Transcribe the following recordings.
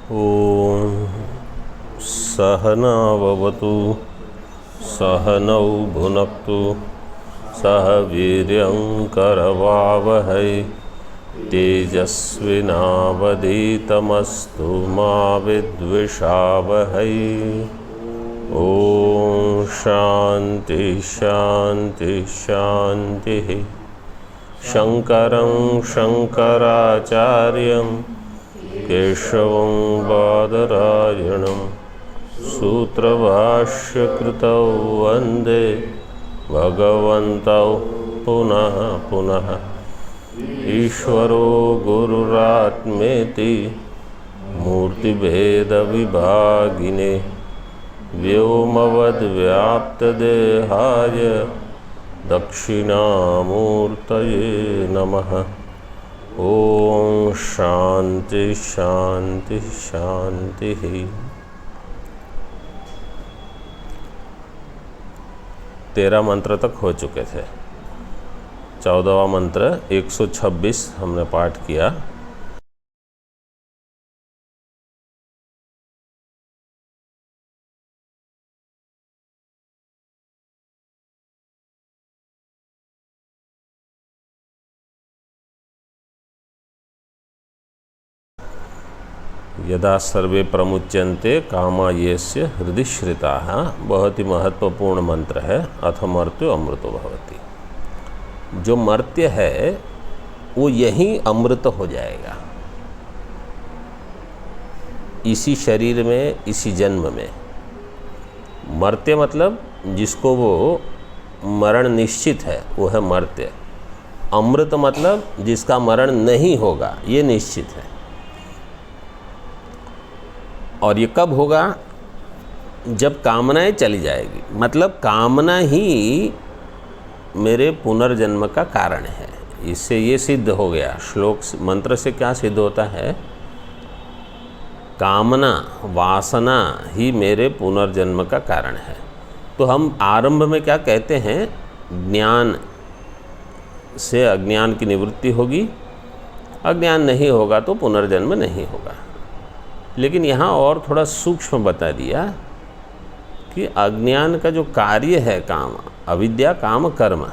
ॐ सहनाववतु सहनौ भुनक्तु सह वीर्यं करवावहै तेजस्विनावधीतमस्तु मा विद्विषावहै। ॐ शान्ति शान्ति शान्तिः। शङ्करं शङ्कराचार्यं केशवं बादरायणं सूत्रभाष्यकृतौ वन्दे भगवन्तौ पुनः पुनः। ईश्वरो गुरुरात्मेति मूर्तिभेदविभागिने व्योमवद्व्याप्तदेहाय दक्षिणामूर्तये नमः। ओम शांति शांति शांति। 13 मंत्र तक हो चुके थे। 14वां मंत्र 126 हमने पाठ किया। यदा सर्वे प्रमुच्यन्ते कामा येस्य हृदि श्रिताः, बहुत ही महत्वपूर्ण मंत्र है। अथ मर्त्यो अमृतो भवति। जो मर्त्य है वो यही अमृत हो जाएगा, इसी शरीर में, इसी जन्म में। मर्त्य मतलब जिसको वो मरण निश्चित है, वो है मर्त्य। अमृत मतलब जिसका मरण नहीं होगा, ये निश्चित है। और ये कब होगा? जब कामनाएं चली जाएगी। मतलब कामना ही मेरे पुनर्जन्म का कारण है। इससे ये सिद्ध हो गया, श्लोक मंत्र से क्या सिद्ध होता है? कामना, वासना ही मेरे पुनर्जन्म का कारण है। तो हम आरंभ में क्या कहते हैं? ज्ञान से अज्ञान की निवृत्ति होगी, अज्ञान नहीं होगा तो पुनर्जन्म नहीं होगा। लेकिन यहाँ और थोड़ा सूक्ष्म बता दिया कि अज्ञान का जो कार्य है काम, अविद्या काम कर्म,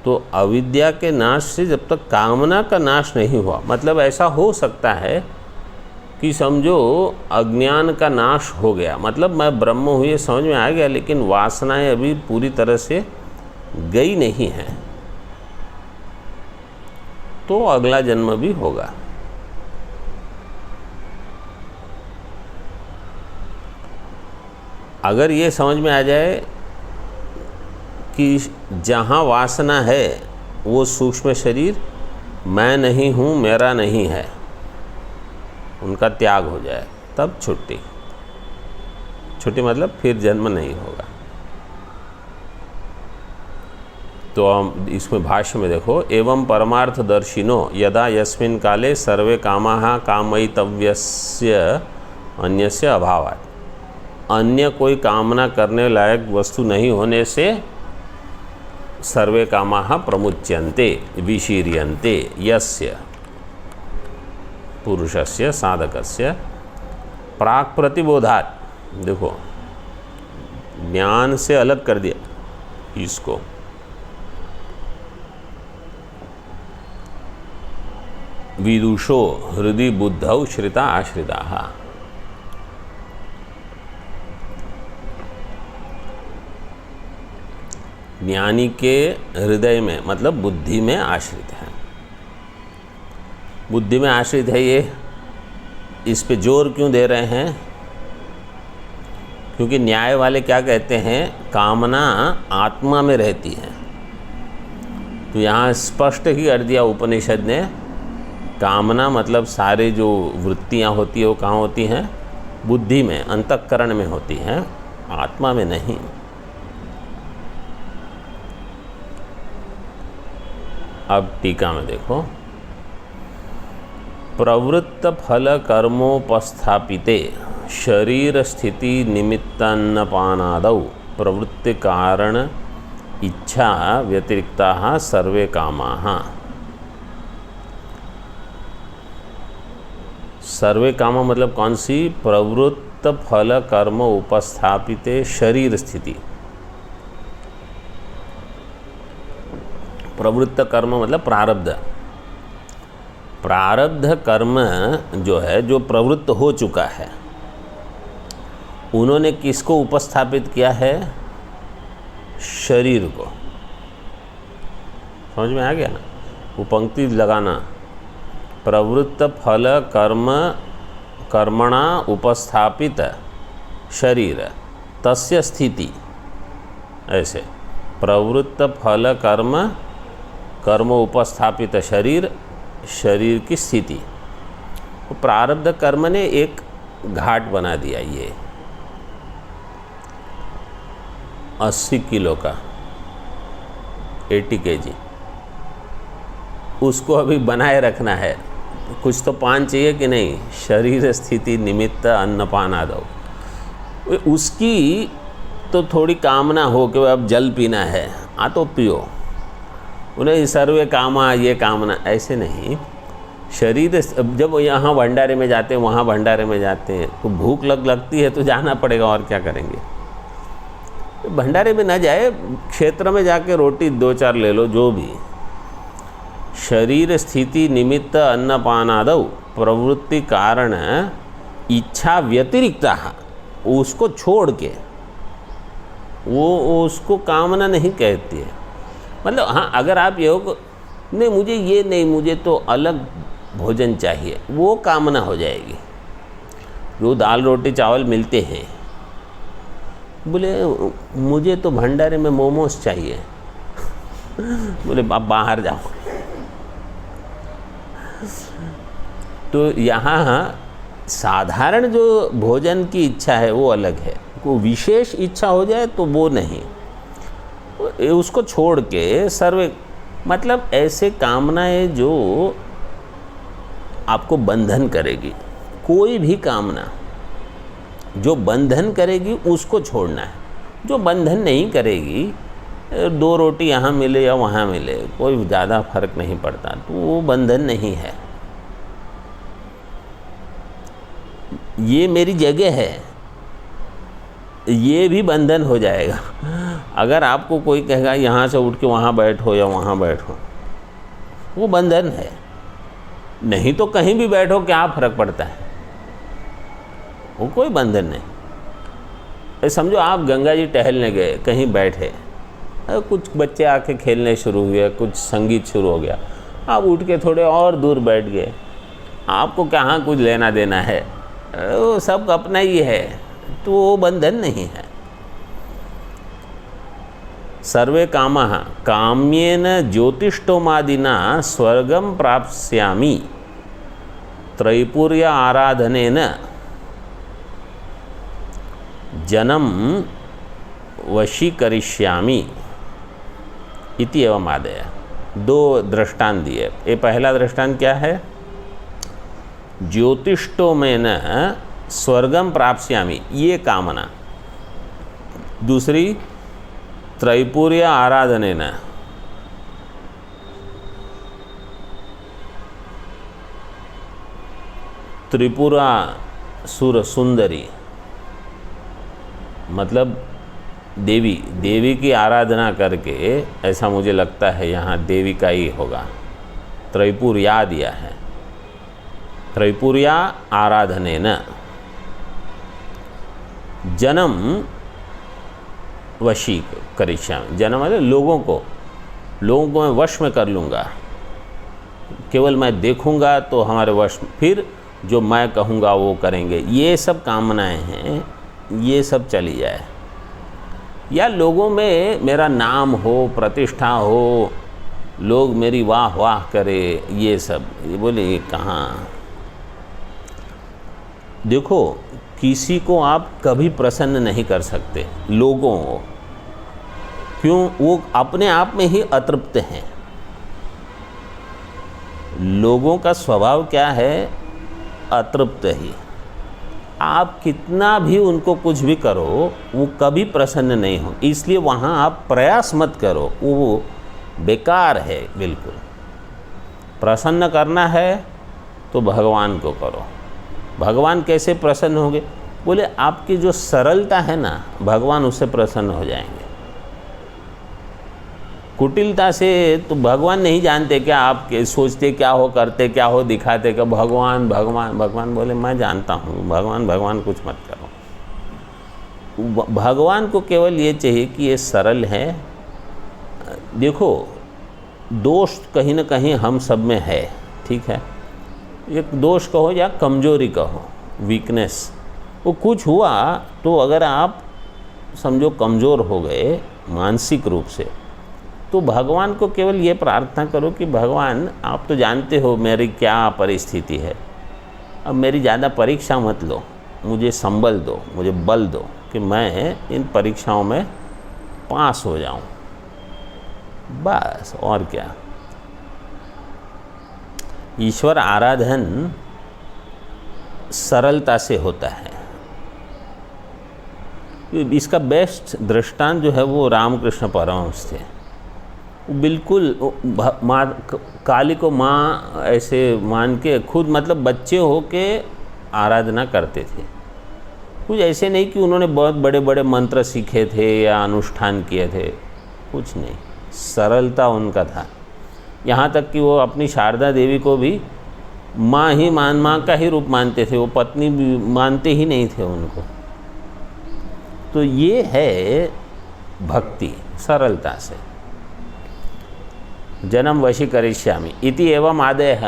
तो अविद्या के नाश से जब तक कामना का नाश नहीं हुआ, मतलब ऐसा हो सकता है कि समझो अज्ञान का नाश हो गया, मतलब मैं ब्रह्म हूँ ये समझ में आ गया, लेकिन वासनाएं अभी पूरी तरह से गई नहीं हैं, तो अगला जन्म भी होगा। अगर ये समझ में आ जाए कि जहाँ वासना है वो सूक्ष्म शरीर मैं नहीं हूँ, मेरा नहीं है, उनका त्याग हो जाए, तब छुट्टी। छुट्टी मतलब फिर जन्म नहीं होगा। तो हम इसमें भाष्य में देखो, एवं परमार्थदर्शिनो यदा यस्मिन् काले सर्वे कामाः कामयितव्यस्य अन्यस्य अभावात्। अन्य कोई कामना करने लायक वस्तु नहीं होने से सर्वे कामाः प्रमुच्यन्ते विशीर्यन्ते यस्य पुरुषस्य साधकस्य प्राक् प्रतिबोधात्। देखो ज्ञान से अलग कर दिया इसको। विदुषो हृदि बुद्धौ श्रिता आश्रिताः। ज्ञानी के हृदय में मतलब बुद्धि में आश्रित है। बुद्धि में आश्रित है, ये इस पे जोर क्यों दे रहे हैं? क्योंकि न्याय वाले क्या कहते हैं? कामना आत्मा में रहती है। तो यहाँ स्पष्ट ही कर दिया उपनिषद ने, कामना मतलब सारे जो वृत्तियाँ होती है वो कहाँ होती हैं? बुद्धि में, अंतःकरण में होती हैं, आत्मा में नहीं। अब टीका में देखो, प्रवृत्त फल कर्मोपस्थापिते शरीर स्थिति निमित्तान्नपानादौ प्रवृत्ति कारण इच्छा व्यतिरिक्ताः सर्वे कामाः। सर्वे कामा मतलब कौन सी? प्रवृत्त फल कर्म उपस्थापिते शरीर स्थिति। प्रवृत्त कर्म मतलब प्रारब्ध। प्रारब्ध कर्म जो है, जो प्रवृत्त हो चुका है, उन्होंने किसको उपस्थापित किया है? शरीर को। समझ में आ गया ना? वो पंक्ति लगाना, प्रवृत्त फल कर्म कर्मणा उपस्थापित शरीर तस्य स्थिति। ऐसे प्रवृत्त फल कर्म कर्म उपस्थापित शरीर, शरीर की स्थिति। तो प्रारब्ध कर्म ने एक घाट बना दिया। ये 80 किलो का 80 kg, उसको अभी बनाए रखना है। कुछ तो पान चाहिए कि नहीं? शरीर स्थिति निमित्त अन्नपान आदौ। उसकी तो थोड़ी कामना हो कि अब जल पीना है, तो पियो। उन्हें सर्वे कामा, ये कामना, ऐसे नहीं। शरीर जब यहाँ भंडारे में जाते हैं, वहाँ भंडारे में जाते हैं, तो भूख लगती है तो जाना पड़ेगा, और क्या करेंगे? भंडारे में ना जाए, क्षेत्र में जाके रोटी 2-4 ले लो, जो भी। शरीर स्थिति निमित्त अन्नपानादौ प्रवृत्ति कारण इच्छा व्यतिरिक्त, उसको छोड़ के, वो उसको कामना नहीं कहती है। मतलब हाँ, अगर आप योग नहीं, मुझे ये नहीं, मुझे तो अलग भोजन चाहिए, वो कामना हो जाएगी। जो दाल रोटी चावल मिलते हैं, बोले मुझे तो भंडारे में मोमोज चाहिए, बोले आप बाहर जाओ। तो यहाँ साधारण जो भोजन की इच्छा है वो अलग है, कोई विशेष इच्छा हो जाए तो वो नहीं, उसको छोड़ के सर्वे, मतलब ऐसे कामनाएं जो आपको बंधन करेगी। कोई भी कामना जो बंधन करेगी उसको छोड़ना है। जो बंधन नहीं करेगी, 2 रोटी यहाँ मिले या वहाँ मिले, कोई ज़्यादा फर्क नहीं पड़ता, तो वो बंधन नहीं है। ये मेरी जगह है, ये भी बंधन हो जाएगा। अगर आपको कोई कहेगा यहाँ से उठ के वहाँ बैठो या वहाँ बैठो, वो बंधन है। नहीं तो कहीं भी बैठो, क्या फ़र्क पड़ता है? वो कोई बंधन नहीं। समझो आप गंगा जी टहलने गए, कहीं बैठे, कुछ बच्चे आके खेलने शुरू हुए, कुछ संगीत शुरू हो गया, आप उठ के थोड़े और दूर बैठ गए, आपको कहाँ कुछ लेना देना है, वो सब अपना ही है, तो वो बंधन नहीं है। सर्वे कामः काम्येन ज्योतिष्ठोमादिना स्वर्गं प्राप्स्यामि त्रैपुर्य आराधनेन जन्म वशीकरिष्यामि इति एवं आदय। 2 दृष्टांत दिए। ये पहला दृष्टांत क्या है? ज्योतिष्ठोमेन स्वर्गम प्राप्स्यामि, ये कामना। दूसरी त्रैपुर्य आराधनेन, त्रिपुरा सुर सुंदरी, मतलब देवी की आराधना करके, ऐसा मुझे लगता है यहाँ देवी का ही होगा। त्रैपुर्या दिया है, त्रैपुर्या आराधनेन जन्म वशी करिष्यामि। जन्म मतलब लोगों को मैं वश में कर लूँगा। केवल मैं देखूँगा तो हमारे वश, फिर जो मैं कहूँगा वो करेंगे। ये सब कामनाएं हैं, ये सब चली जाए। या लोगों में मेरा नाम हो, प्रतिष्ठा हो, लोग मेरी वाह वाह करे, ये सब, ये बोले ये कहाँ। देखो, किसी को आप कभी प्रसन्न नहीं कर सकते, लोगों को। क्यों? वो अपने आप में ही अतृप्त हैं। लोगों का स्वभाव क्या है? अतृप्त ही। आप कितना भी उनको कुछ भी करो, वो कभी प्रसन्न नहीं हो। इसलिए वहाँ आप प्रयास मत करो, वो बेकार है बिल्कुल। प्रसन्न करना है तो भगवान को करो, भगवान कैसे प्रसन्न होंगे? बोले आपकी जो सरलता है ना, भगवान उससे प्रसन्न हो जाएंगे। कुटिलता से तो भगवान नहीं जानते क्या आप सोचते क्या हो, करते क्या हो, दिखाते क्या। भगवान भगवान भगवान बोले मैं जानता हूँ, भगवान भगवान कुछ मत करो। भगवान को केवल ये चाहिए कि ये सरल है। देखो दोष कहीं ना कहीं हम सब में है, ठीक है, एक दोष कहो या कमजोरी कहो, वीकनेस, वो कुछ हुआ तो अगर आप समझो कमज़ोर हो गए मानसिक रूप से, तो भगवान को केवल ये प्रार्थना करो कि भगवान आप तो जानते हो मेरी क्या परिस्थिति है, अब मेरी ज़्यादा परीक्षा मत लो, मुझे संबल दो, मुझे बल दो कि मैं इन परीक्षाओं में पास हो जाऊं, बस। और क्या। ईश्वर आराधन सरलता से होता है। इसका बेस्ट दृष्टांत जो है वो रामकृष्ण परमहंस थे। बिल्कुल काली को माँ ऐसे मान के खुद, मतलब बच्चे हो के आराधना करते थे। कुछ ऐसे नहीं कि उन्होंने बहुत बड़े बड़े मंत्र सीखे थे या अनुष्ठान किए थे, कुछ नहीं, सरलता उनका था। यहाँ तक कि वो अपनी शारदा देवी को भी माँ का ही रूप मानते थे, वो पत्नी भी मानते ही नहीं थे उनको। तो ये है भक्ति, सरलता से। जन्म वशी करिष्यामि इति एवं आदेह।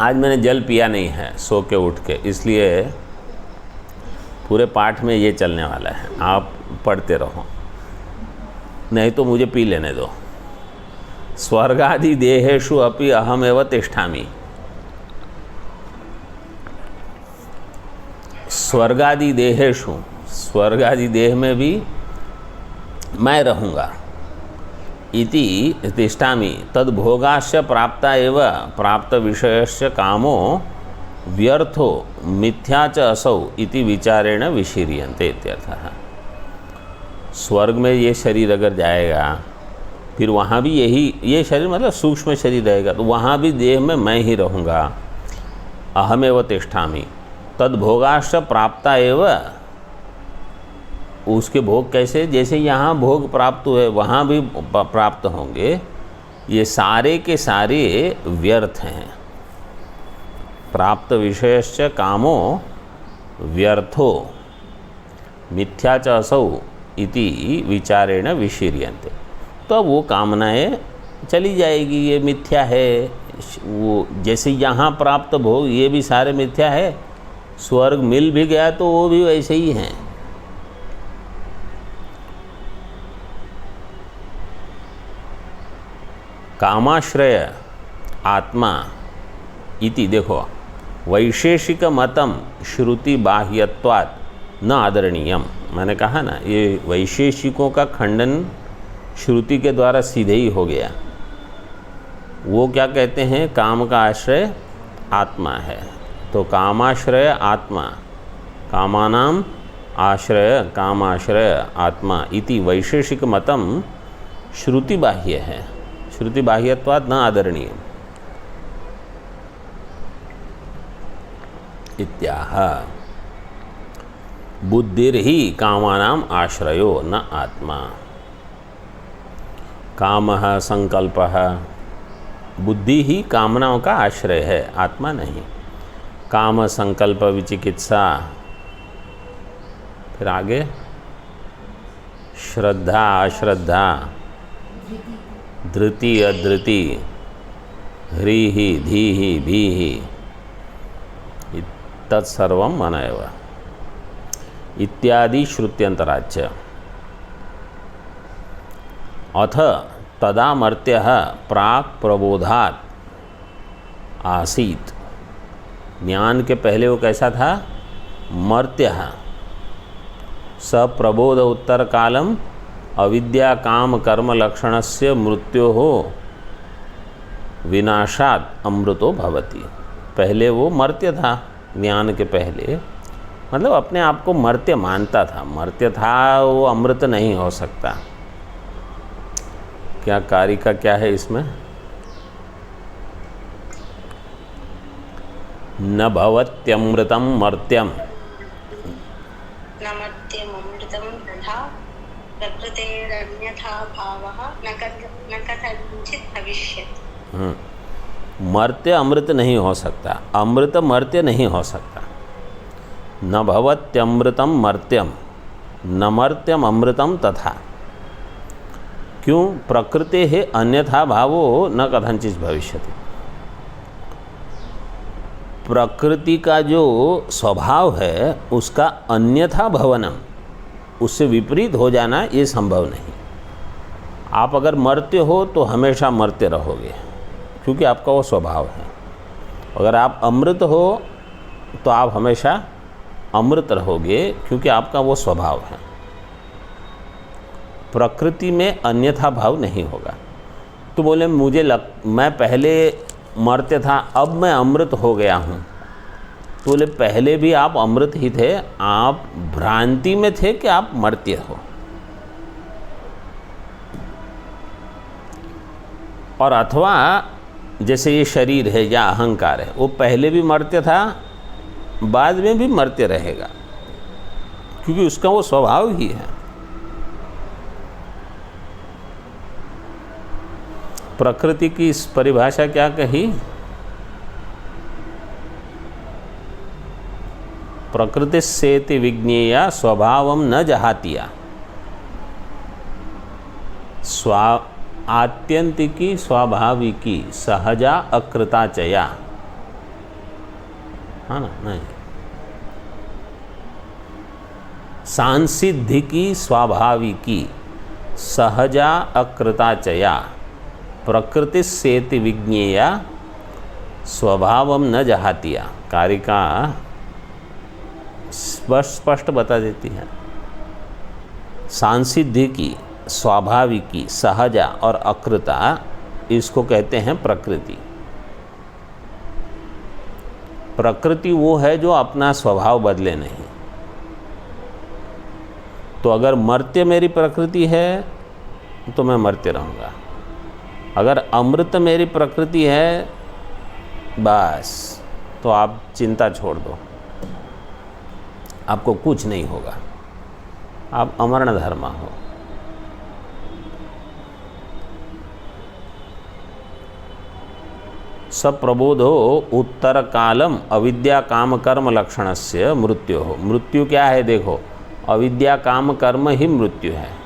आज मैंने जल पिया नहीं है सो के उठ के, इसलिए पूरे पाठ में ये चलने वाला है, आप पढ़ते रहो, नहीं तो मुझे पी लेने दो। स्वर्गादि देहेषु अपि अहमेव तिष्ठामि। स्वर्गादि देहेषु, स्वर्गादि देह में भी मैं रहूँगा। इति तिष्ठामि तद भोगाश्च प्राप्ता एव प्राप्त विषयस्य कामो व्यर्थो मिथ्या च असौ इति विचारेण विशीर्यन्ते इत्यर्थः। स्वर्ग में ये शरीर अगर जाएगा, फिर वहाँ भी ये शरीर मतलब सूक्ष्म शरीर रहेगा, तो वहाँ भी देह में मैं ही रहूँगा। अहमेव तिष्ठामि तद भोगाश्च प्राप्ता एव। उसके भोग कैसे, जैसे यहाँ भोग प्राप्त हुए वहाँ भी प्राप्त होंगे। ये सारे के सारे व्यर्थ हैं। प्राप्त विषयश्च कामो व्यर्थो मिथ्या च असौ इति विचारेण विशीर्यन्ते। तो वो कामनाएं चली जाएगी, ये मिथ्या है। वो जैसे यहाँ प्राप्त भोग ये भी सारे मिथ्या है, स्वर्ग मिल भी गया तो वो भी वैसे ही हैं। कामाश्रय आत्मा इति, देखो वैशेषिक मतम श्रुति बाह्यत्वात् न आदरणीयम। मैंने कहा ना, ये वैशेषिकों का खंडन श्रुति के द्वारा सीधे ही हो गया। वो क्या कहते हैं, काम का आश्रय आत्मा है, तो कामाश्रय आत्मा, कामानाम आश्रय कामाश्रय आत्मा इति वैशेषिक मतम श्रुति बाह्य है। श्रुति बाह्यत्वात् न आदरणीय इत्याह। बुद्धिर्हि कामानाम आश्रयो न आत्मा। कामः संकल्पः, बुद्धि ही कामनाओं का आश्रय है, आत्मा नहीं। काम संकल्प विचिकित्सा, फिर आगे श्रद्धा अश्रद्धा, धृति अधृति, ह्रीहि धीहि भीहि, तत्सर्वं मन एव इत्यादि श्रुत्यंतराच्य। अथ तदामर्त्यः प्राक् प्रबोधात् आसीत्। ज्ञान के पहले वो कैसा था, मर्त्यः। स प्रबोध उत्तर कालम अविद्या काम कर्म लक्षणस्य मृत्योः विनाशात् अमृतो भवति। पहले वो मर्त्य था, ज्ञान के पहले, मतलब अपने आप को मर्त्य मानता था। मर्त्य था, वो अमृत नहीं हो सकता। क्या कार्य का क्या है इसमें, न भवत्यमृतं मर्त्यम न मर्त्यममृतं तथा प्रकृतेरन्यथा भावः न कथंचित् भविष्यति। मर्त्य अमृत नहीं हो सकता, अमृत मर्त्य नहीं हो सकता। न भवत्यमृतम मर्त्यम न मर्त्यम अमृतम तथा। क्यों? प्रकृते है अन्यथा भावो न कथंचित भविष्यति। प्रकृति का जो स्वभाव है उसका अन्यथा भवनम, उससे विपरीत हो जाना ये संभव नहीं। आप अगर मर्त्य हो तो हमेशा मर्त्य रहोगे, क्योंकि आपका वो स्वभाव है। अगर आप अमृत हो तो आप हमेशा अमृत रहोगे, क्योंकि आपका वो स्वभाव है। प्रकृति में अन्यथा भाव नहीं होगा। तो बोले मैं पहले मर्त्य था, अब मैं अमृत हो गया हूँ। तो बोले पहले भी आप अमृत ही थे, आप भ्रांति में थे कि आप मर्त्य हो। और अथवा जैसे ये शरीर है या अहंकार है, वो पहले भी मर्त्य था, बाद में भी मर्त्य रहेगा, क्योंकि उसका वो स्वभाव ही है। प्रकृति की इस परिभाषा क्या कही? प्रकृति सेति विज्ञेया स्वभावम न जहातिया। आत्यंतिकी स्वाभाविकी सहजा अकृताचया। हाँ ना? नहीं, सांसिद्धिकी स्वाभाविकी सहजा अकृताचया प्रकृति सेति विज्ञेया स्वभावम न जहातिया। कारिका स्पष्ट बता देती है। सांसिद्धिकी, स्वाभाविकी, सहजा और अकृता, इसको कहते हैं प्रकृति। प्रकृति वो है जो अपना स्वभाव बदले नहीं। तो अगर मर्त्य मेरी प्रकृति है तो मैं मर्त्य रहूँगा। अगर अमृत मेरी प्रकृति है बस, तो आप चिंता छोड़ दो, आपको कुछ नहीं होगा, आप अमरण धर्मा हो। सब प्रबोधो उत्तर कालम अविद्या काम कर्म लक्षणस्य मृत्यु हो। मृत्यु क्या है? देखो, अविद्या काम कर्म ही मृत्यु है।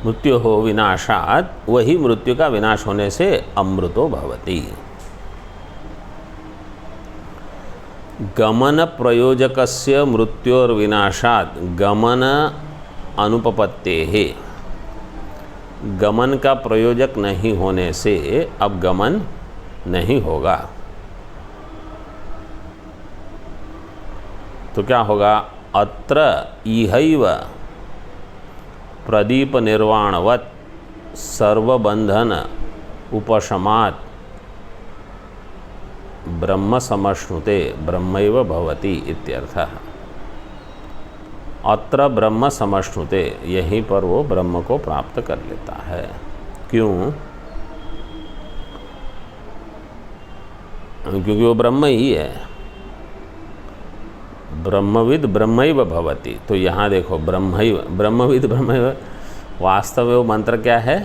मृत्यु हो विनाशात, वही मृत्यु का विनाश होने से अमृतो भवति। गमन प्रयोजकस्य मृत्योर्विनाशात गमन अनुपपत्तेः। गमन का प्रयोजक नहीं होने से अब गमन नहीं होगा। तो क्या होगा? अत्र इहैव प्रदीप निर्वाणवत सर्वबंधन उपशमात ब्रह्म समश्नुते ब्रह्मैव भवति इत्यर्थः। अत्र ब्रह्म समश्नुते, यहीं पर वो ब्रह्म को प्राप्त कर लेता है। क्यों? क्योंकि वो ब्रह्म ही है। ब्रह्मविद ब्रह्मैव भवति। तो यहाँ देखो, ब्रह्मविद ब्रह्मैव, वास्तव में वो मंत्र क्या है?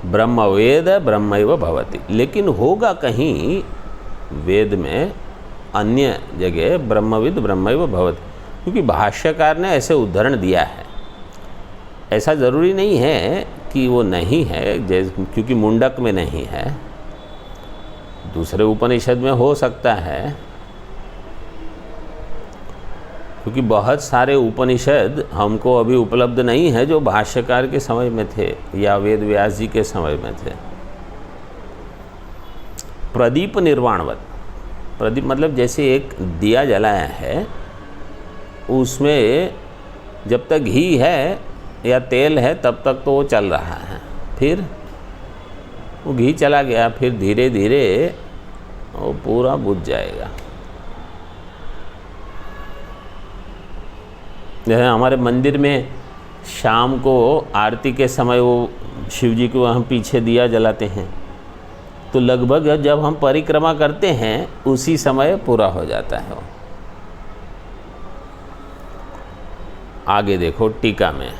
ब्रह्मवेद ब्रह्मैव भवति। लेकिन होगा कहीं वेद में, अन्य जगह ब्रह्मविद ब्रह्मैव भवति, क्योंकि भाष्यकार ने ऐसे उदाहरण दिया है। ऐसा ज़रूरी नहीं है कि वो नहीं है, क्योंकि मुंडक में नहीं है, दूसरे उपनिषद में हो सकता है, क्योंकि बहुत सारे उपनिषद हमको अभी उपलब्ध नहीं है जो भाष्यकार के समय में थे या वेद व्यास जी के समय में थे। प्रदीप निर्वाणवत, प्रदीप मतलब जैसे एक दिया जलाया है, उसमें जब तक घी है या तेल है तब तक तो वो चल रहा है, फिर वो घी चला गया, फिर धीरे धीरे वो पूरा बुझ जाएगा। जैसे हमारे मंदिर में शाम को आरती के समय वो शिव जी को वहाँ पीछे दिया जलाते हैं, तो लगभग जब हम परिक्रमा करते हैं उसी समय पूरा हो जाता है वो। आगे देखो टीका में,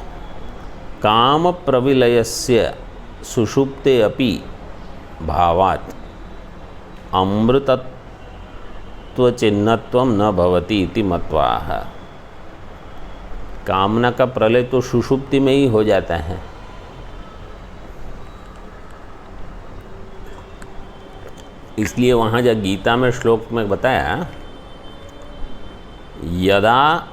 काम प्रविलयस्य सुषुप्ते अपि भावात् अमृतत्व चिन्हत्वं न भवति इति मत्वाह। कामना का प्रलय तो सुषुप्ति में ही हो जाता है। इसलिए वहाँ जब गीता में श्लोक में बताया, यदा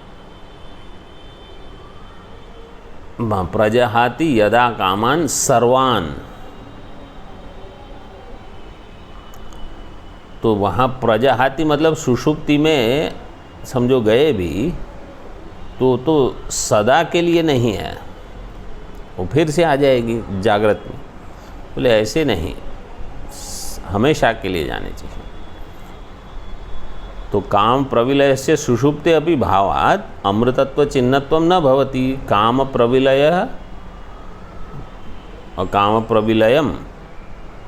प्रजहाति यदा कामान सर्वान, तो वहाँ प्रजहाति मतलब सुषुप्ति में समझो गए भी तो सदा के लिए नहीं है, वो फिर से आ जाएगी जागृत में। बोले ऐसे नहीं, हमेशा के लिए जाने चाहिए। तो काम प्रविलय से सुषुप्ते अपि भावात् अमृतत्व चिन्हत्वं न भवति। काम प्रविलय और काम प्रविलयम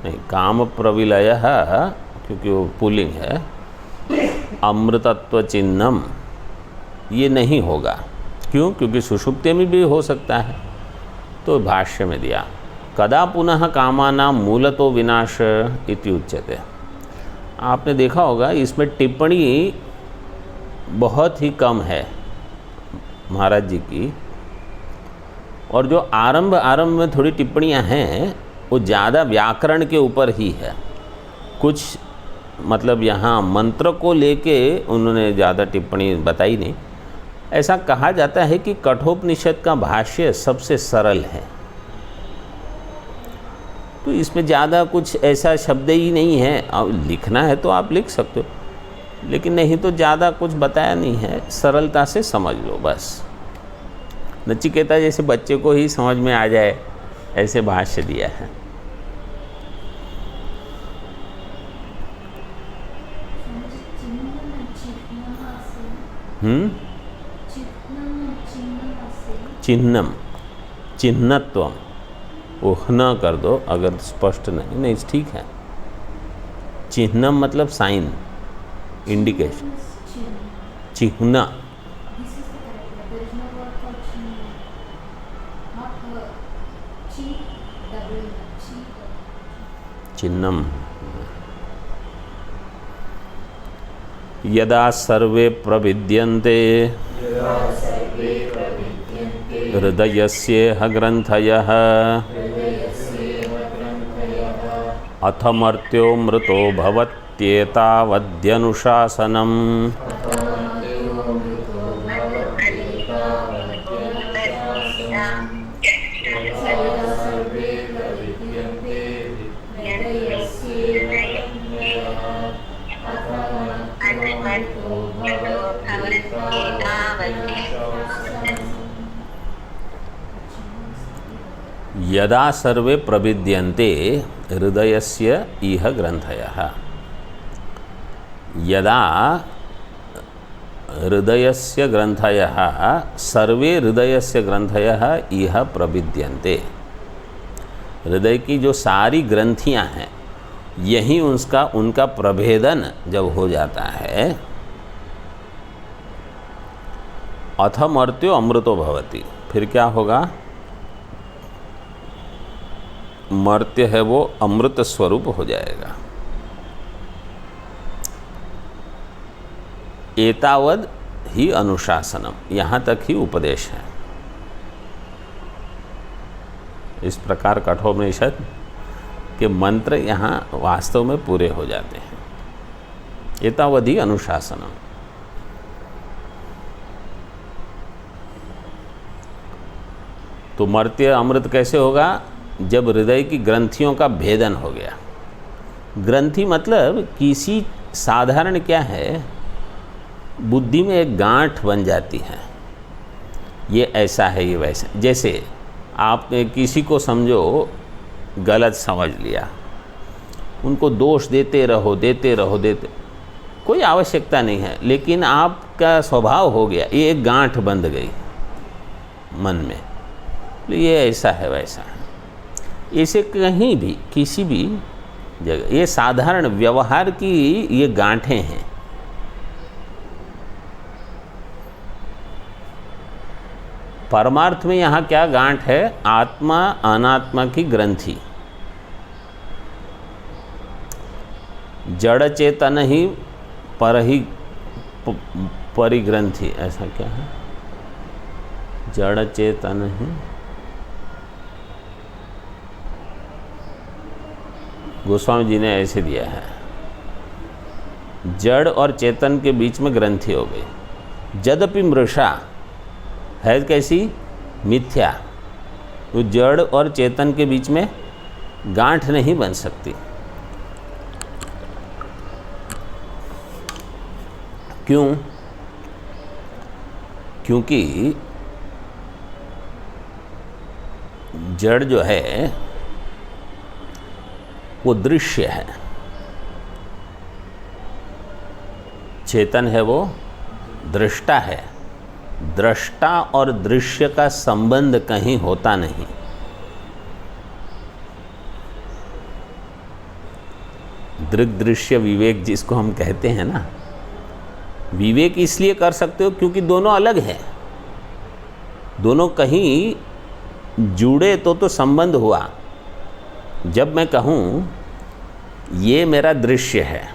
नहीं, काम प्रविलय क्योंकि वो पुल्लिंग है, अमृतत्व चिन्हम ये नहीं होगा। क्यों? क्योंकि सुषुप्ति में भी हो सकता है। तो भाष्य में दिया, कदा पुनः कामानां मूलतो विनाश इति उच्यते। आपने देखा होगा इसमें टिप्पणी बहुत ही कम है महाराज जी की, और जो आरंभ में थोड़ी टिप्पणियां हैं वो ज़्यादा व्याकरण के ऊपर ही है। कुछ मतलब यहाँ मंत्र को लेके उन्होंने ज़्यादा टिप्पणी बताई नहीं। ऐसा कहा जाता है कि कठोपनिषद का भाष्य सबसे सरल है, तो इसमें ज़्यादा कुछ ऐसा शब्द ही नहीं है। अब लिखना है तो आप लिख सकते हो, लेकिन नहीं तो ज़्यादा कुछ बताया नहीं है, सरलता से समझ लो बस। नचिकेता जैसे बच्चे को ही समझ में आ जाए ऐसे भाष्य दिया है। चिन्हम चिन्हत्वम ओह न कर दो अगर स्पष्ट नहीं ठीक है। चिन्हम मतलब साइन, इंडिकेशन, चिन्ह। चिन्हम यदा सर्वे प्रविद्यन्ते हृदयस्येह ग्रन्थयः अथमर्त्यो मृतो भवत्येतावद्यनुशासनम्। यदा सर्वे प्रविद्यन्ते हृदयस्य इह ग्रन्थयः। यदा हृदयस्य ग्रन्थयः सर्वे हृदयस्य ग्रन्थयः इह प्रविद्यन्ते। हृदय की जो सारी ग्रंथियां हैं यही उनका प्रभेदन जब हो जाता है, अथमर्त्यो अमृतो भवति, फिर क्या होगा? मर्त्य है वो अमृत स्वरूप हो जाएगा। एतावद ही अनुशासनम, यहाँ तक ही उपदेश है। इस प्रकार कठोपनिषद के मंत्र यहाँ वास्तव में पूरे हो जाते हैं। एतावद ही अनुशासनम। तो मर्त्य अमृत कैसे होगा? जब हृदय की ग्रंथियों का भेदन हो गया। ग्रंथि मतलब किसी साधारण क्या है, बुद्धि में एक गांठ बन जाती है, ये ऐसा है ये वैसा। जैसे आपने किसी को समझो गलत समझ लिया, उनको दोष देते रहो, कोई आवश्यकता नहीं है। लेकिन आपका स्वभाव हो गया, ये एक गांठ बंध गई मन में, ये ऐसा है वैसा है। इसे कहीं भी किसी भी जगह, ये साधारण व्यवहार की ये गांठें हैं। परमार्थ में यहाँ क्या गांठ है? आत्मा अनात्मा की ग्रंथि। जड़ चेतन ही परिग्रंथि, ऐसा क्या है? जड़ चेतन ही, गोस्वामी जी ने ऐसे दिया है, जड़ और चेतन के बीच में ग्रंथि हो गई। यद्यपि मृषा है कैसी? मिथ्या। तो जड़ और चेतन के बीच में गांठ नहीं बन सकती। क्यों? क्योंकि जड़ जो है वो दृश्य है, चेतन है वो दृष्टा है। दृष्टा और दृश्य का संबंध कहीं होता नहीं। दृग दृश्य विवेक जिसको हम कहते हैं ना, विवेक इसलिए कर सकते हो क्योंकि दोनों अलग हैं। दोनों कहीं जुड़े तो संबंध हुआ। जब मैं कहूँ ये मेरा दृश्य है,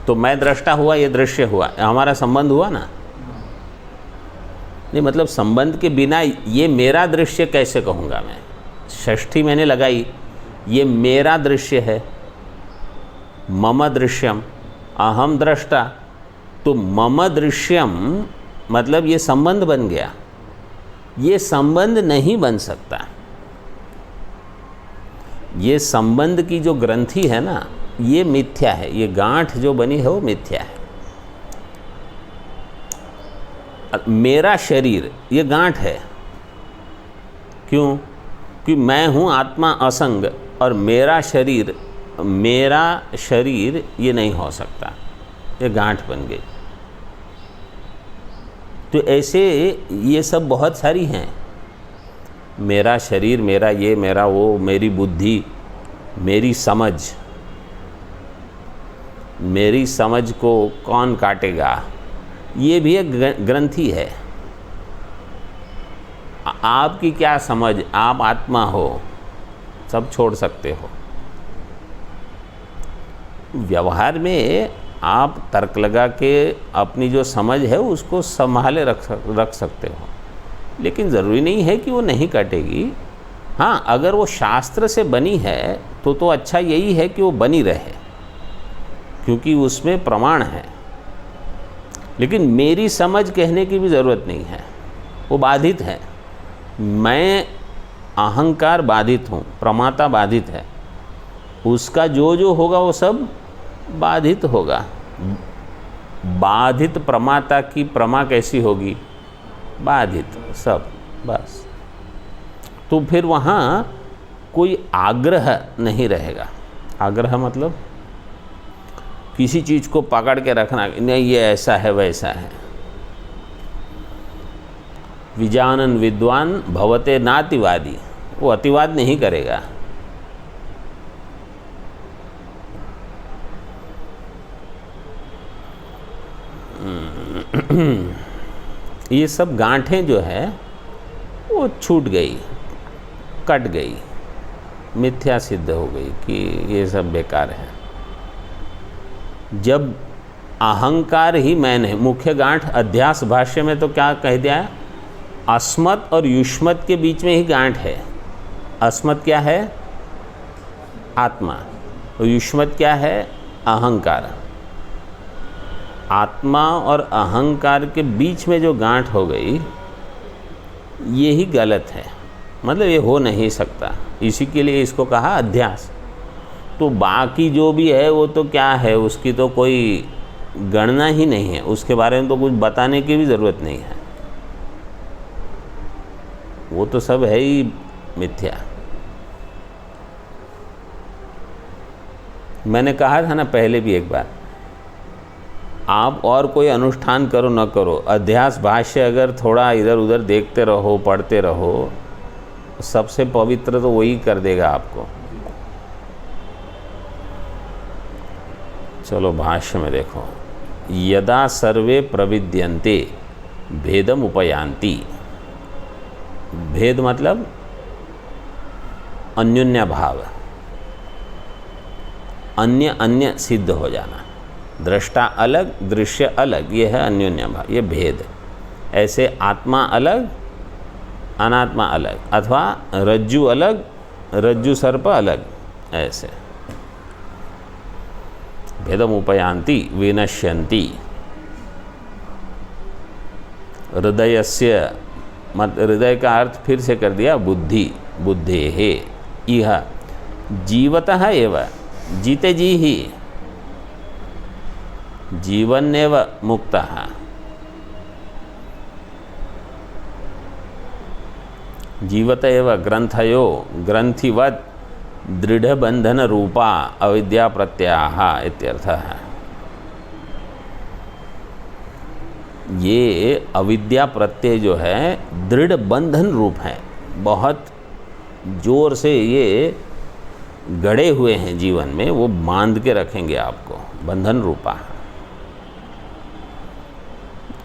तो मैं दृष्टा हुआ, ये दृश्य हुआ, हमारा संबंध हुआ ना। नहीं, मतलब संबंध के बिना ये मेरा दृश्य कैसे कहूँगा मैं? षष्ठी मैंने लगाई, ये मेरा दृश्य है, मम दृश्यम, अहम दृष्टा। तो मम दृश्यम मतलब ये संबंध बन गया। ये संबंध नहीं बन सकता। ये संबंध की जो ग्रंथि है ना, ये मिथ्या है। ये गांठ जो बनी है वो मिथ्या है। मेरा शरीर ये गांठ है। क्यों? कि मैं हूँ आत्मा असंग, और मेरा शरीर ये नहीं हो सकता। ये गांठ बन गई। तो ऐसे ये सब बहुत सारी हैं। मेरा शरीर, मेरा ये, मेरा वो, मेरी बुद्धि, मेरी समझ को कौन काटेगा, ये भी एक ग्रंथि है। आपकी क्या समझ, आप आत्मा हो, सब छोड़ सकते हो। व्यवहार में आप तर्क लगा के अपनी जो समझ है उसको संभाले रख सकते हो, लेकिन ज़रूरी नहीं है कि वो नहीं कटेगी। हाँ, अगर वो शास्त्र से बनी है तो अच्छा यही है कि वो बनी रहे, क्योंकि उसमें प्रमाण है। लेकिन मेरी समझ कहने की भी ज़रूरत नहीं है, वो बाधित है। मैं अहंकार बाधित हूँ, प्रमाता बाधित है, उसका जो होगा वो सब बाधित होगा। बाधित प्रमाता की प्रमा कैसी होगी? बाधित सब, बस। तो फिर वहाँ कोई आग्रह नहीं रहेगा। आग्रह मतलब किसी चीज़ को पकड़ के रखना, नहीं ये ऐसा है वैसा है। विजानन विद्वान भवते नातिवादी, वो अतिवाद नहीं करेगा। ये सब गांठें जो है वो छूट गई, कट गई, मिथ्या सिद्ध हो गई कि ये सब बेकार है। जब अहंकार ही मैंने, मुख्य गांठ अध्यास भाष्य में तो क्या कह दिया है? अस्मत् और युष्मत् के बीच में ही गांठ है। अस्मत् क्या है? आत्मा। और युष्मत् क्या है? अहंकार। आत्मा और अहंकार के बीच में जो गांठ हो गई, ये ही गलत है। मतलब ये हो नहीं सकता, इसी के लिए इसको कहा अध्यास। तो बाकी जो भी है वो तो क्या है, उसकी तो कोई गणना ही नहीं है, उसके बारे में तो कुछ बताने की भी ज़रूरत नहीं है। वो तो सब है ही मिथ्या। मैंने कहा था ना पहले भी एक बार, आप और कोई अनुष्ठान करो न करो, अध्यास भाष्य अगर थोड़ा इधर उधर देखते रहो, पढ़ते रहो, सबसे पवित्र तो वही कर देगा आपको। चलो भाष्य में देखो, यदा सर्वे प्रविद्यन्ते भेदम उपयान्ति। भेद मतलब अन्योन्य भाव, अन्य अन्य सिद्ध हो जाना, दृष्टा अलग दृश्य अलग, ये है अन्योन्य भाव, ये भेद। ऐसे आत्मा अलग अनात्मा अलग, अथवा रज्जु अलग रज्जु सर्प अलग, ऐसे भेदम उपयान्ति विनश्यन्ति। हृदयस्य मत, हृदय का अर्थ फिर से कर दिया बुद्धि, बुद्धेः इह जीवतः एव, जीते जी ही, जीवन्नेव मुक्तः। जीवत एव ग्रंथयो ग्रंथिवत् दृढ़बंधन रूपा अविद्या प्रत्याह इत्यर्थः। ये अविद्या प्रत्यय जो है दृढ़ बंधन रूप है, बहुत जोर से ये गड़े हुए हैं जीवन में, वो बांध के रखेंगे आपको, बंधन रूपा।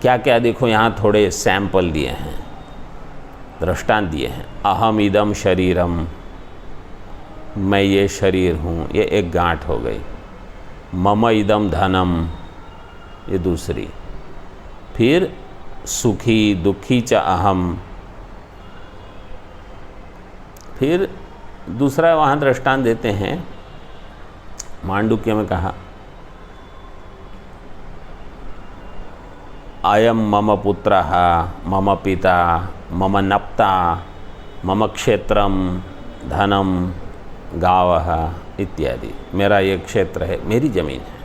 क्या क्या देखो, यहाँ थोड़े सैंपल दिए हैं, दृष्टांत दिए हैं। अहम इदम शरीरम, मैं ये शरीर हूँ, ये एक गांठ हो गई। मम इदम धनम, ये दूसरी। फिर सुखी दुखी च अहम। फिर दूसरा वहाँ दृष्टांत देते हैं, मांडुक्य में कहा, अयम मम पुत्रः मम पिता मम नप्ता मम क्षेत्रम धनम गावः इत्यादि। मेरा ये क्षेत्र है, मेरी ज़मीन है,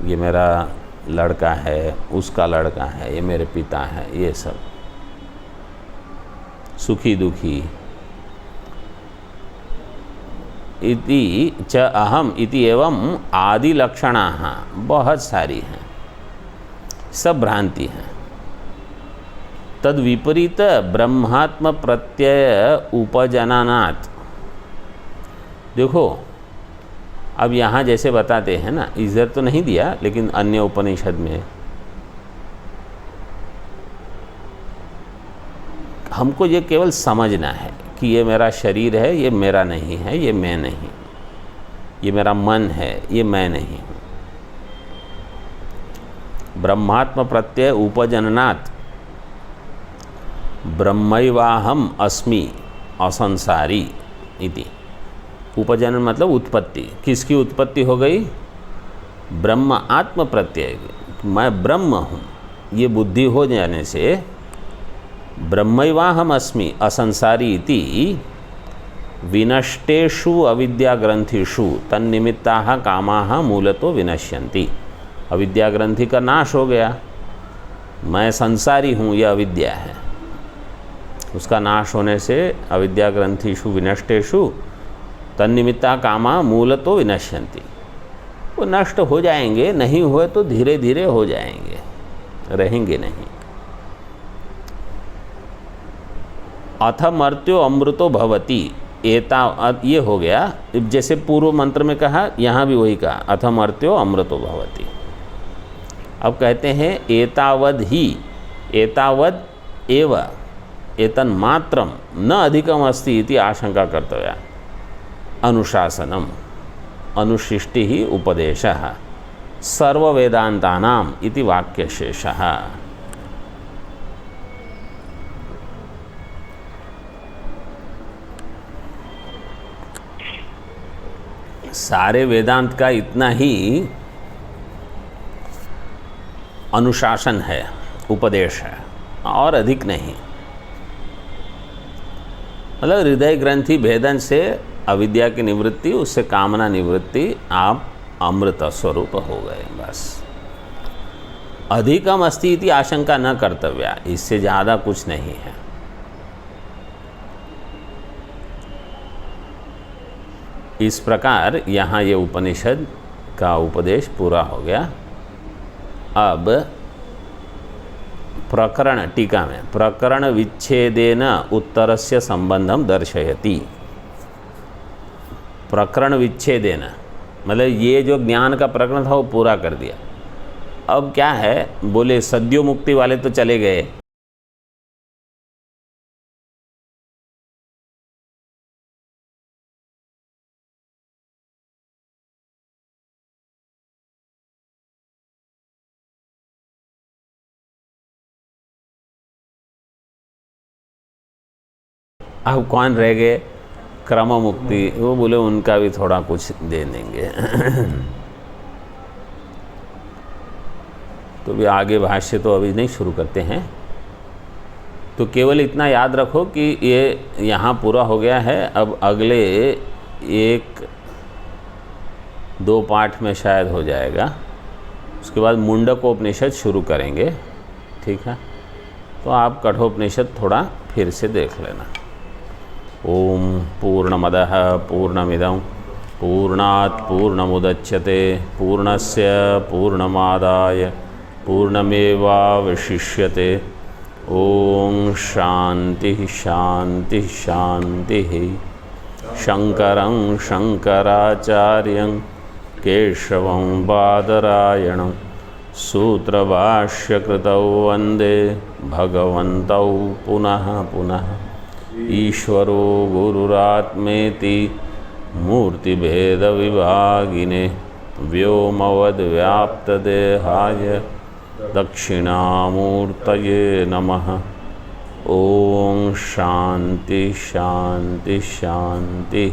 ये मेरा लड़का है, उसका लड़का है, ये मेरे पिता है, ये सब। सुखी दुखी। इति च अहम इति एवं आदि लक्षणाः बहुत सारी हैं, सब भ्रांति हैं। तद विपरीत ब्रह्मात्म प्रत्यय उपजनानात्। देखो अब यहाँ जैसे बताते हैं ना, इधर तो नहीं दिया लेकिन अन्य उपनिषद में हमको ये केवल समझना है कि ये मेरा शरीर है, ये मेरा नहीं है, ये मैं नहीं, ये मेरा मन है, ये मैं नहीं हूँ। ब्रह्मात्म प्रत्यय उपजननात् ब्रह्मैवाहम अस्मि असंसारी इति। उपजनन मतलब उत्पत्ति। किसकी उत्पत्ति हो गई? ब्रह्म आत्म प्रत्यय, मैं ब्रह्म हूँ, ये बुद्धि हो जाने से ब्रह्मैवाहम अस्मि असंसारी इति विनष्टेषु अविद्या ग्रंथिषु तन्निमित्ताः कामाः मूलतो विनश्यन्ति। अविद्या ग्रंथि का नाश हो गया, मैं संसारी हूँ, यह अविद्या है, उसका नाश होने से अविद्या ग्रंथिषु विनष्टेषु तन्निमित्ता कामा मूलतो विनश्यन्ति। वो नष्ट हो जाएंगे, नहीं हुए तो धीरे धीरे हो जाएंगे, रहेंगे नहीं। अथ मर्त्यो अमृतो भवति एता, ये हो गया। जैसे पूर्व मंत्र में कहा, यहाँ भी वही कहा, अथ मर्त्यो अमृतो भवति। अब कहते हैं एतावद ही, एतावद एव एतन मात्रम न अधिकम अस्ति इति आशंका कर्तव्या। अनुशासनम अनुशिष्टि ही उपदेशः सर्ववेदांतानाम इति वाक्यशेषः। सारे वेदांत का इतना ही अनुशासन है, उपदेश है, और अधिक नहीं। मतलब हृदय ग्रंथि भेदन से अविद्या की निवृत्ति, उससे कामना निवृत्ति, आप अमृत स्वरूप हो गए, बस। अधिकम अस्ति इति आशंका न कर्तव्या, इससे ज़्यादा कुछ नहीं है। इस प्रकार यहाँ ये उपनिषद का उपदेश पूरा हो गया। अब प्रकरण, टीका में, प्रकरण विच्छेदेन उत्तरस्य संबंधम दर्शयति। प्रकरण विच्छेदेन मतलब ये जो ज्ञान का प्रकरण था वो पूरा कर दिया। अब क्या है, बोले सद्यो मुक्ति वाले तो चले गए, अब कौन रह गए, क्रम मुक्ति, वो बोले उनका भी थोड़ा कुछ दे देंगे। तो भी आगे भाष्य तो अभी नहीं शुरू करते हैं, तो केवल इतना याद रखो कि ये यहाँ पूरा हो गया है। अब अगले 1-2 पाठ में शायद हो जाएगा, उसके बाद मुंडकोपनिषद शुरू करेंगे, ठीक है। तो आप कठोपनिषद थोड़ा फिर से देख लेना। ओम पूर्णमदः पूर्णमिदं पूर्णात् पूर्णमुदच्यते पूर्णस्य पूर्णमादाय पूर्णमेवावशिष्यते। ओम शांति शांति शांति। शंकरं शंकराचार्यं केशवं बादरायणं सूत्रभाष्यकृतौ वन्दे भगवन्तौ पुनः पुनः। ईश्वरो गुरुरात्मेति मूर्तिभेदविभागिने व्योमवद्व्याप्तदेहाय दक्षिणामूर्तये नमः। ओम शांति शांति शांति।